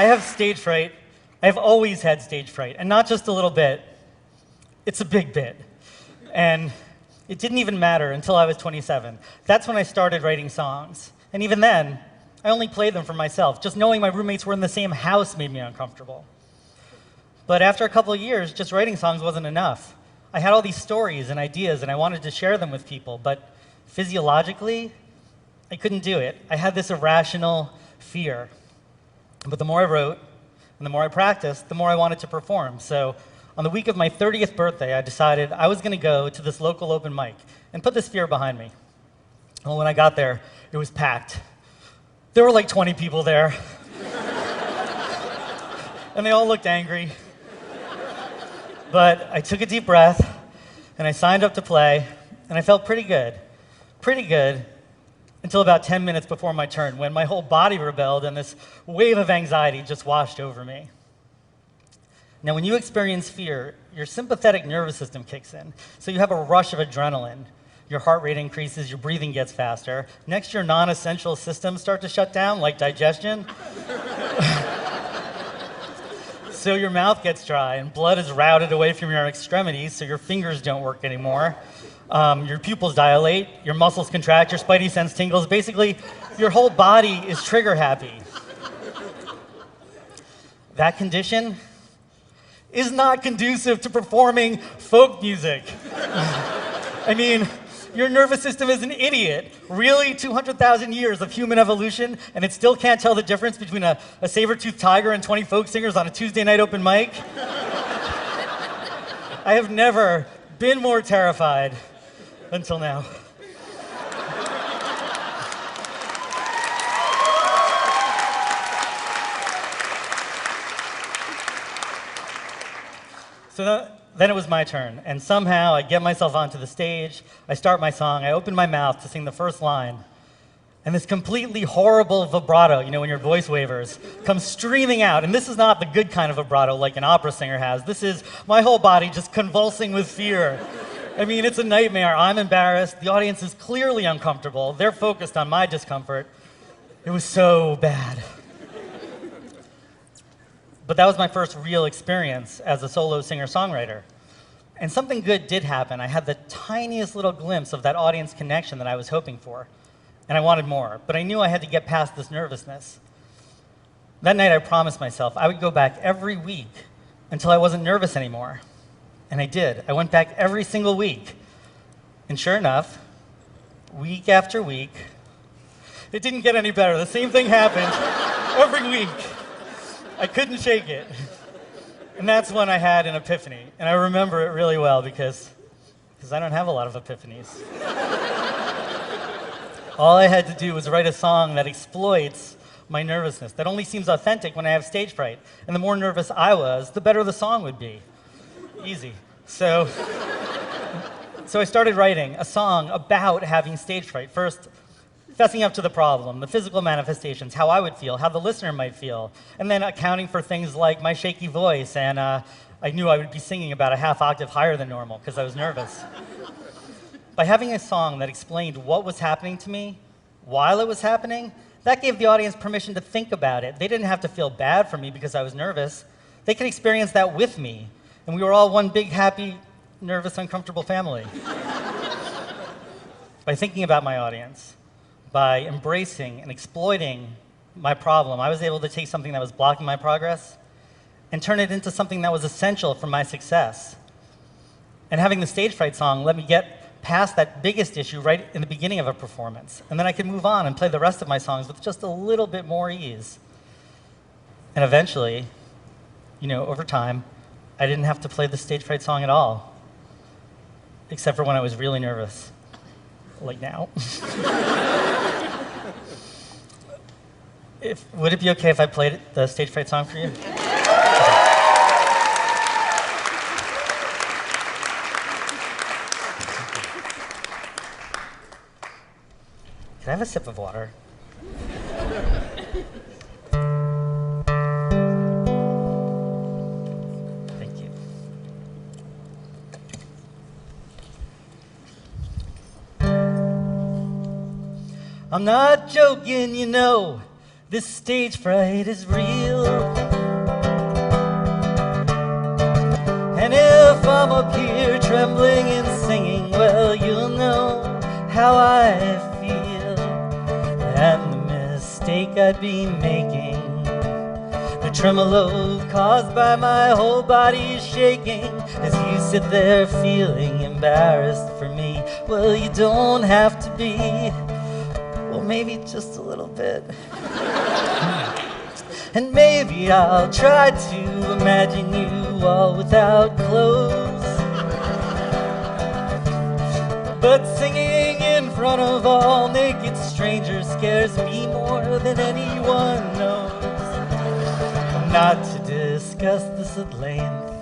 I have stage fright. I've always had stage fright, and not just a little bit. It's a big bit. And it didn't even matter until I was 27. That's when I started writing songs. And even then, I only played them for myself. Just knowing my roommates were in the same house made me uncomfortable. But after a couple of years, just writing songs wasn't enough. I had all these stories and ideas, and I wanted to share them with people, but physiologically, I couldn't do it. I had this irrational fear. But the more I wrote, and the more I practiced, the more I wanted to perform. So on the week of my 30th birthday, I decided I was going to go to this local open mic and put this fear behind me. Well, when I got there, it was packed. There were like 20 people there. And they all looked angry. But I took a deep breath, and I signed up to play, and I felt pretty good, until about 10 minutes before my turn, when my whole body rebelled and this wave of anxiety just washed over me. Now, when you experience fear, your sympathetic nervous system kicks in, so you have a rush of adrenaline. Your heart rate increases, your breathing gets faster. Next, your non-essential systems start to shut down, like digestion. So your mouth gets dry, and blood is routed away from your extremities, so your fingers don't work anymore. Your pupils dilate, your muscles contract, your spidey sense tingles. Basically, your whole body is trigger happy. That condition is not conducive to performing folk music. I mean, your nervous system is an idiot. Really? 200,000 years of human evolution, and it still can't tell the difference between a saber-toothed tiger and 20 folk singers on a Tuesday night open mic? I have never been more terrified until now. So then it was my turn, and somehow I get myself onto the stage, I start my song, I open my mouth to sing the first line, and this completely horrible vibrato, you know, when your voice wavers, comes streaming out. And this is not the good kind of vibrato like an opera singer has. This is my whole body just convulsing with fear. I mean, it's a nightmare. I'm embarrassed. The audience is clearly uncomfortable. They're focused on my discomfort. It was so bad. But that was my first real experience as a solo singer-songwriter. And something good did happen. I had the tiniest little glimpse of that audience connection that I was hoping for. And I wanted more. But I knew I had to get past this nervousness. That night I promised myself I would go back every week until I wasn't nervous anymore. And I did. I went back every single week. And sure enough, week after week, it didn't get any better. The same thing happened every week. I couldn't shake it. And that's when I had an epiphany. And I remember it really well because I don't have a lot of epiphanies. All I had to do was write a song that exploits my nervousness, that only seems authentic when I have stage fright. And the more nervous I was, the better the song would be. Easy. So I started writing a song about having stage fright. First, fessing up to the problem, the physical manifestations, how I would feel, how the listener might feel, and then accounting for things like my shaky voice, and I knew I would be singing about a half octave higher than normal because I was nervous. By having a song that explained what was happening to me while it was happening, that gave the audience permission to think about it. They didn't have to feel bad for me because I was nervous. They could experience that with me, and we were all one big, happy, nervous, uncomfortable family. By thinking about my audience, by embracing and exploiting my problem, I was able to take something that was blocking my progress and turn it into something that was essential for my success. And having the stage fright song let me get past that biggest issue right in the beginning of a performance. And then I could move on and play the rest of my songs with just a little bit more ease. And eventually, you know, over time, I didn't have to play the stage fright song at all, except for when I was really nervous, like now. Would it be okay if I played the stage fright song for you? Can I have a sip of water? Thank you. I'm not joking, you know. This stage fright is real. And if I'm up here trembling and singing, well, you'll know how I feel. And the mistake I'd be making, the tremolo caused by my whole body shaking, as you sit there feeling embarrassed for me. Well, you don't have to be. Well, maybe just a little bit. And maybe I'll try to imagine you all without clothes. But singing in front of all naked strangers scares me more than anyone knows. Not to discuss this at length,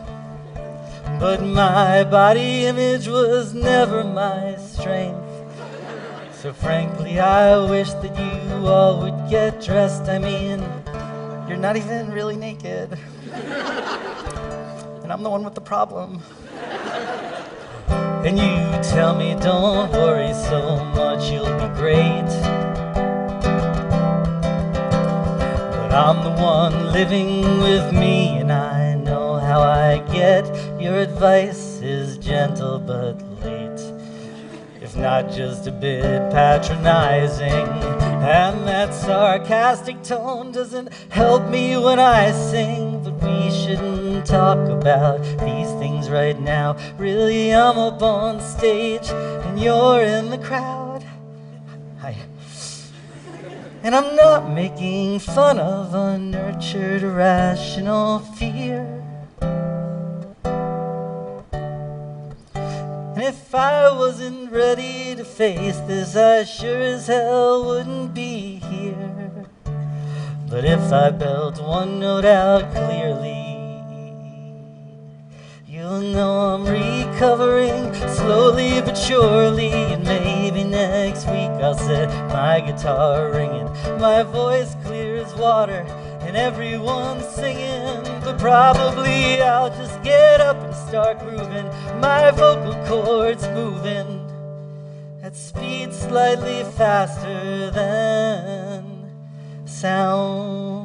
but my body image was never my strength. So frankly, I wish that you all would get dressed. I mean, you're not even really naked. And I'm the one with the problem. And you tell me, don't worry so much, you'll be great. But I'm the one living with me, and I know how I get. Your advice is gentle but late, if not just a bit patronizing. And that sarcastic tone doesn't help me when I sing. But we shouldn't talk about these things right now. Really, I'm up on stage and you're in the crowd. Hi. And I'm not making fun of unnurtured, irrational fear. And if I wasn't ready to face this, I sure as hell wouldn't be here. But if I belt one note out clearly, you'll know I'm recovering slowly but surely. And maybe next week I'll set my guitar ringing, my voice clear as water, and everyone's singing. But probably I'll just get up and start grooving, my vocal cords moving at speed slightly faster than sound.